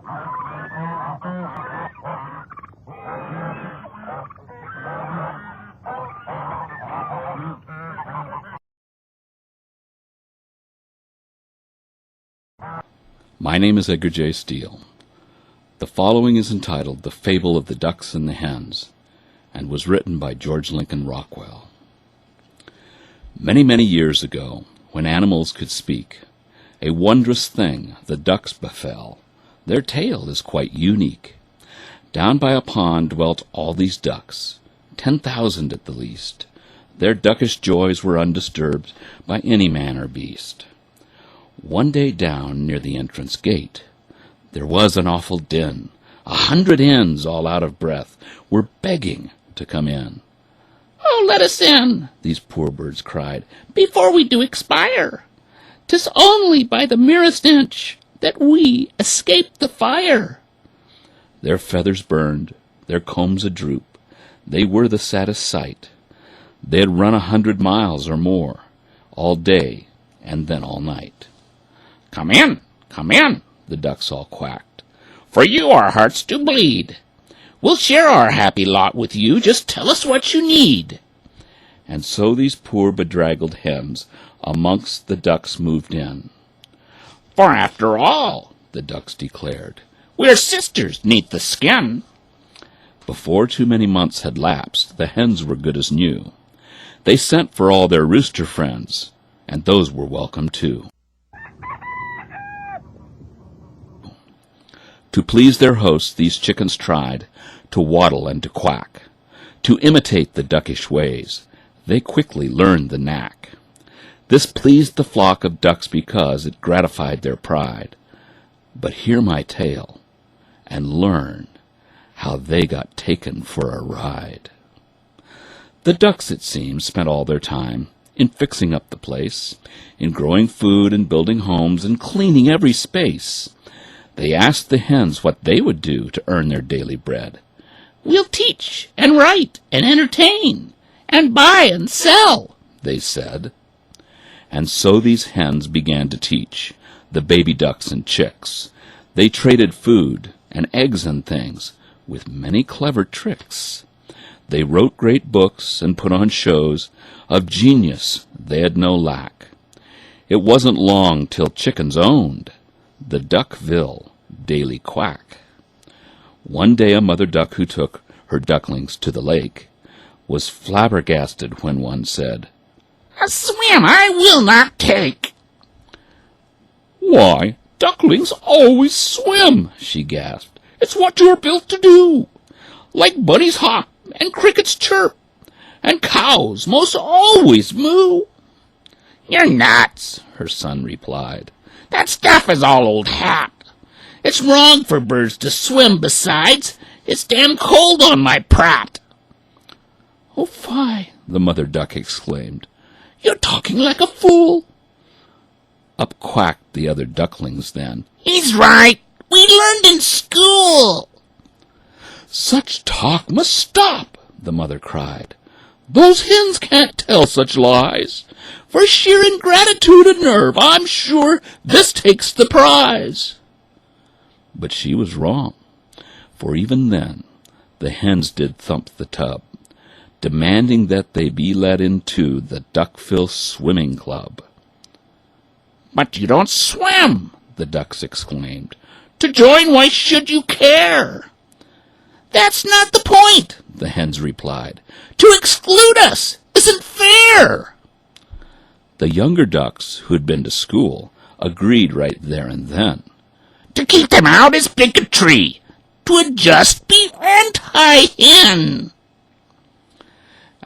My name is Edgar J. Steele. The following is entitled The Fable of the Ducks and the Hens, and was written by George Lincoln Rockwell. Many, many years ago, when animals could speak, a wondrous thing the ducks befell. Their tale is quite unique. Down by a pond dwelt all these ducks, 10,000 at the least. Their duckish joys were undisturbed by any man or beast. One day down near the entrance gate, there was an awful din. 100 hens, all out of breath, were begging to come in. "Oh, let us in," these poor birds cried, "before we do expire. 'Tis only by the merest inch that we escape the fire." Their feathers burned, their combs a-droop. They were the saddest sight. They had run 100 miles or more, all day and then all night. Come in, the ducks all quacked, "for you our hearts do bleed. We'll share our happy lot with you, just tell us what you need." And so these poor bedraggled hens amongst the ducks moved in. "For after all," the ducks declared, "we're sisters 'neath the skin." Before too many months had lapsed, the hens were good as new. They sent for all their rooster friends, and those were welcome too. To please their hosts, these chickens tried to waddle and to quack. To imitate the duckish ways, they quickly learned the knack. This pleased the flock of ducks because it gratified their pride. But hear my tale, and learn how they got taken for a ride. The ducks, it seems, spent all their time in fixing up the place, in growing food and building homes and cleaning every space. They asked the hens what they would do to earn their daily bread. "We'll teach and write and entertain and buy and sell," they said. And so these hens began to teach the baby ducks and chicks. They traded food and eggs and things with many clever tricks. They wrote great books and put on shows. Of genius they had no lack. It wasn't long till chickens owned the Duckville daily quack. One day a mother duck who took her ducklings to the lake was flabbergasted when one said, "A swim I will not take." "Why, ducklings always swim," she gasped. "It's what you're built to do. Like bunnies hop and crickets chirp, and cows most always moo." "You're nuts," her son replied. "That stuff is all old hat. It's wrong for birds to swim. Besides, it's damn cold on my prat." "Oh, fie," the mother duck exclaimed. "You're talking like a fool." Up quacked the other ducklings then. "He's right. We learned in school." "Such talk must stop," the mother cried. "Those hens can't tell such lies. For sheer ingratitude and nerve, I'm sure this takes the prize." But she was wrong, for even then the hens did thump the tub, demanding that they be let into the Duckville Swimming Club. "But you don't swim," the ducks exclaimed. "To join, why should you care?" "That's not the point," the hens replied. "To exclude us isn't fair." The younger ducks, who'd been to school, agreed right there and then. "To keep them out is bigotry. 'Twould just be anti-hen."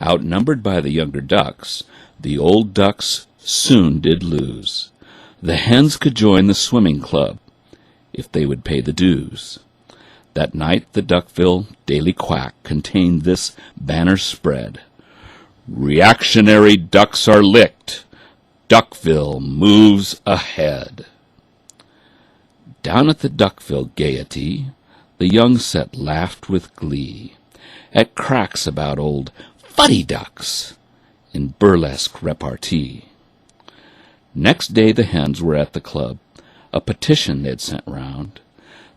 Outnumbered by the younger ducks, the old ducks soon did lose. The hens could join the swimming club if they would pay the dues. That night the Duckville Daily Quack contained this banner spread: "Reactionary ducks are licked. Duckville moves ahead." Down at the Duckville Gaiety, the young set laughed with glee at cracks about old fuddy ducks in burlesque repartee. Next day the hens were at the club. A petition they'd sent round.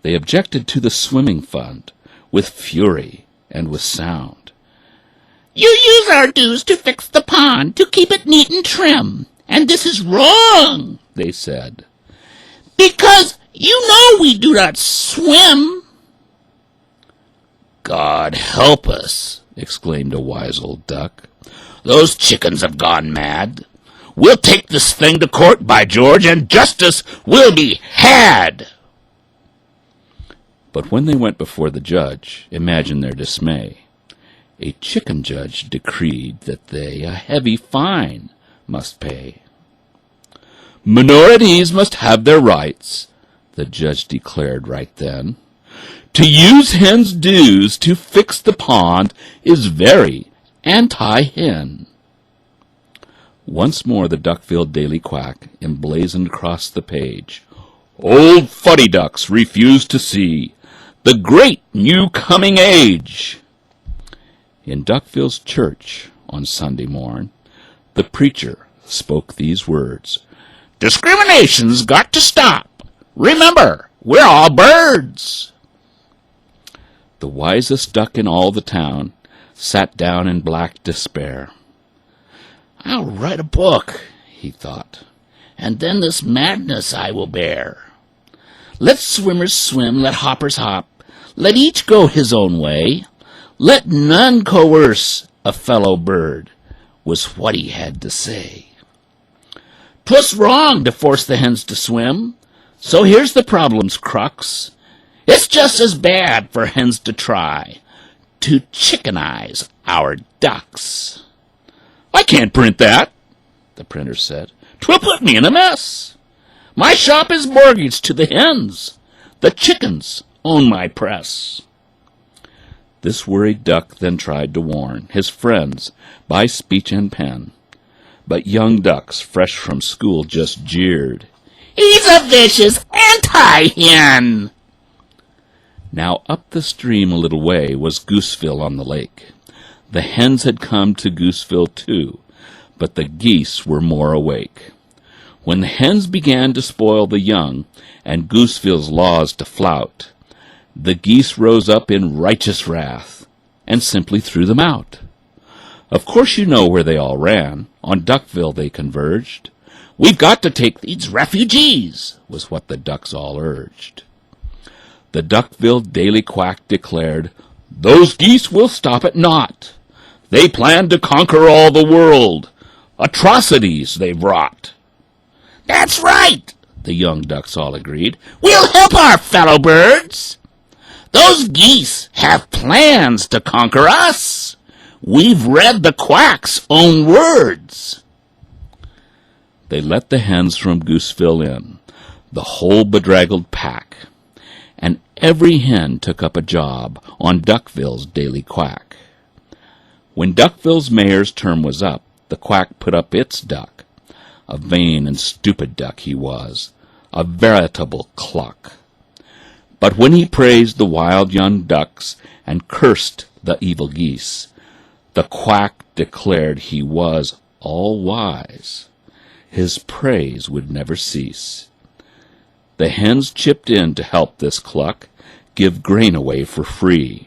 They objected to the swimming fund with fury and with sound. "You use our dues to fix the pond, to keep it neat and trim, and this is wrong," they said, "because you know we do not swim." "God help us," exclaimed a wise old duck. "Those chickens have gone mad. We'll take this thing to court, by George, and justice will be had." But when they went before the judge, imagine their dismay. A chicken judge decreed that they a heavy fine must pay. "Minorities must have their rights," the judge declared right then. "To use hens' dues to fix the pond is very anti-hen." Once more the Duckville Daily Quack emblazoned across the page, "Old fuddy ducks refuse to see the great new coming age." In Duckville's church on Sunday morn, the preacher spoke these words, "Discrimination's got to stop. Remember, we're all birds." The wisest duck in all the town sat down in black despair. "I'll write a book," he thought, "and then this madness I will bear. Let swimmers swim, let hoppers hop, let each go his own way. Let none coerce a fellow bird," was what he had to say. "'Twas wrong to force the hens to swim, so here's the problem's crux. It's just as bad for hens to try to chickenize our ducks." "I can't print that," the printer said. "'Twill put me in a mess. My shop is mortgaged to the hens. The chickens own my press." This worried duck then tried to warn his friends by speech and pen, but young ducks fresh from school just jeered, "He's a vicious anti-hen." Now up the stream a little way was Gooseville on the lake. The hens had come to Gooseville too, but the geese were more awake. When the hens began to spoil the young and Gooseville's laws to flout, the geese rose up in righteous wrath and simply threw them out. Of course you know where they all ran. On Duckville they converged. "We've got to take these refugees," was what the ducks all urged. The Duckville Daily Quack declared, "Those geese will stop at naught. They plan to conquer all the world. Atrocities they've wrought." "That's right," the young ducks all agreed. "We'll help our fellow birds. Those geese have plans to conquer us. We've read the quack's own words." They let the hens from Gooseville in, the whole bedraggled pack, and every hen took up a job on Duckville's Daily Quack. When Duckville's mayor's term was up, the quack put up its duck. A vain and stupid duck he was, a veritable cluck. But when he praised the wild young ducks and cursed the evil geese, the quack declared he was all-wise. His praise would never cease. The hens chipped in to help this cluck give grain away for free.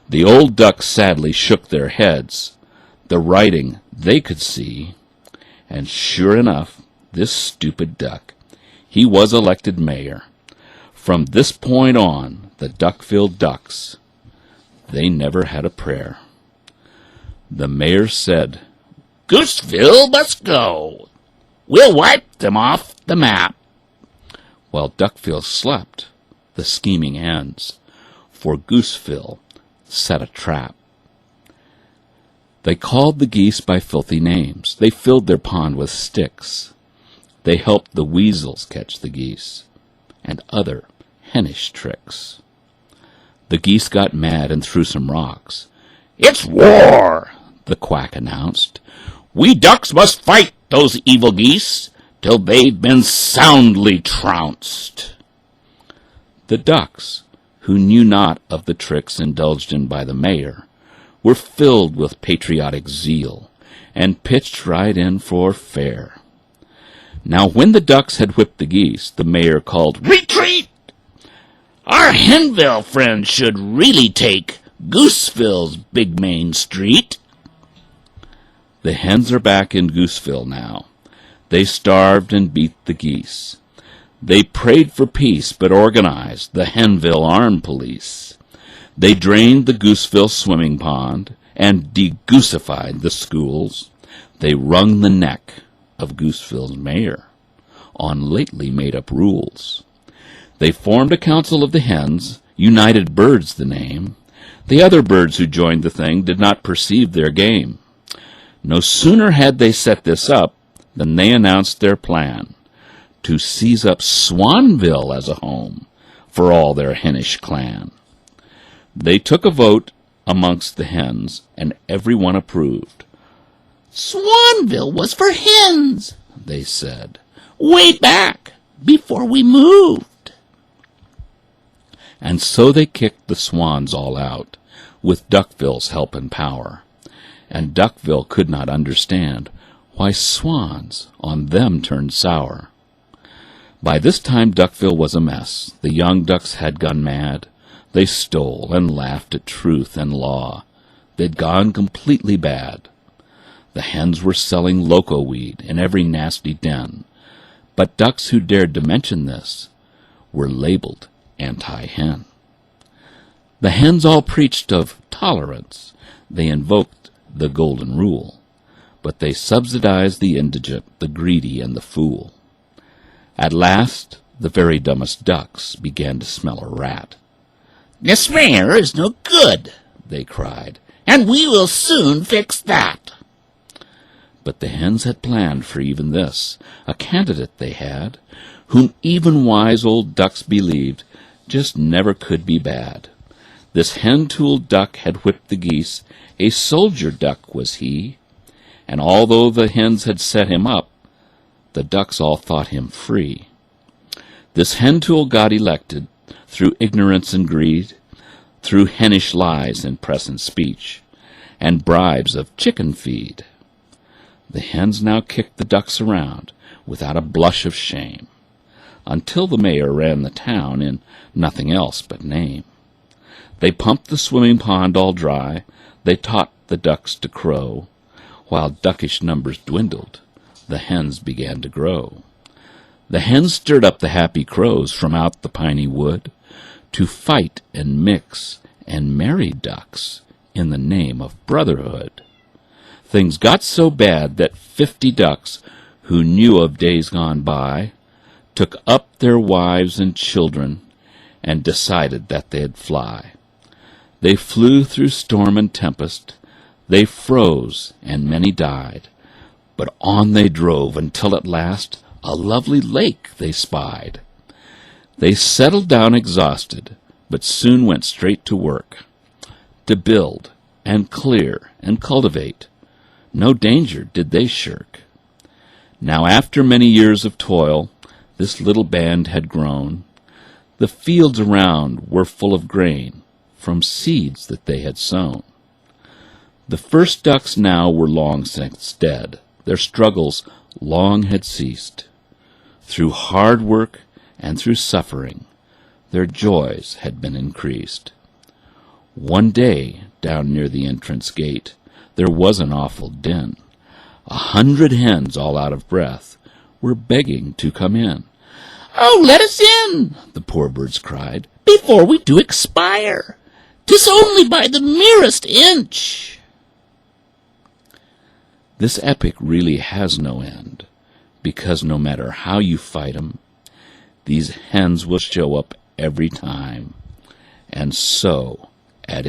The old ducks sadly shook their heads. The writing they could see. And sure enough, this stupid duck, he was elected mayor. From this point on, the Duckville Ducks, they never had a prayer. The mayor said, "Gooseville must go. We'll wipe them off the map." While Duckville slept, the scheming hens, for Gooseville set a trap. They called the geese by filthy names. They filled their pond with sticks. They helped the weasels catch the geese, and other hennish tricks. The geese got mad and threw some rocks. "It's war," the quack announced. "We ducks must fight those evil geese till they've been soundly trounced." The ducks, who knew not of the tricks indulged in by the mayor, were filled with patriotic zeal, and pitched right in for fair. Now when the ducks had whipped the geese, the mayor called, "Retreat!" Our Henville friends should really take Gooseville's big main street. The hens are back in Gooseville now. They starved and beat the geese. They prayed for peace, but organized the Henville Armed Police. They drained the Gooseville swimming pond and de-goosified the schools. They wrung the neck of Gooseville's mayor on lately made-up rules. They formed a council of the hens, United Birds the name. The other birds who joined the thing did not perceive their game. No sooner had they set this up than they announced their plan to seize up Swanville as a home for all their henish clan. They took a vote amongst the hens, and everyone approved. Swanville was for hens, they said, way back before we moved. And so they kicked the swans all out, with Duckville's help and power. And Duckville could not understand why swans on them turned sour. By this time Duckville was a mess. The young ducks had gone mad. They stole and laughed at truth and law. They'd gone completely bad. The hens were selling loco weed in every nasty den, but ducks who dared to mention this were labeled anti-hen. The hens all preached of tolerance. They invoked the golden rule, but they subsidized the indigent, the greedy, and the fool. At last, the very dumbest ducks began to smell a rat. This mayor is no good, they cried, and we will soon fix that. But the hens had planned for even this. A candidate they had, whom even wise old ducks believed just never could be bad. This hen-tooled duck had whipped the geese. A soldier duck was he, and although the hens had set him up, the ducks all thought him free. This hen-tool got elected through ignorance and greed, through hennish lies in press and speech, and bribes of chicken feed. The hens now kicked the ducks around without a blush of shame, until the mayor ran the town in nothing else but name. They pumped the swimming pond all dry. They taught the ducks to crow. While duckish numbers dwindled, the hens began to grow. The hens stirred up the happy crows from out the piney wood to fight and mix and marry ducks in the name of brotherhood. Things got so bad that 50 ducks who knew of days gone by took up their wives and children and decided that they'd fly. They flew through storm and tempest. They froze, and many died. But on they drove until at last a lovely lake they spied. They settled down exhausted, but soon went straight to work, to build and clear and cultivate. No danger did they shirk. Now after many years of toil, this little band had grown. The fields around were full of grain from seeds that they had sown. The first ducks now were long since dead. Their struggles long had ceased. Through hard work and through suffering, their joys had been increased. One day, down near the entrance gate, there was an awful din. 100 hens, all out of breath, were begging to come in. "Oh, let us in," the poor birds cried, "before we do expire. 'Tis only by the merest inch." This epic really has no end, because no matter how you fight 'em, these hens will show up every time, and so at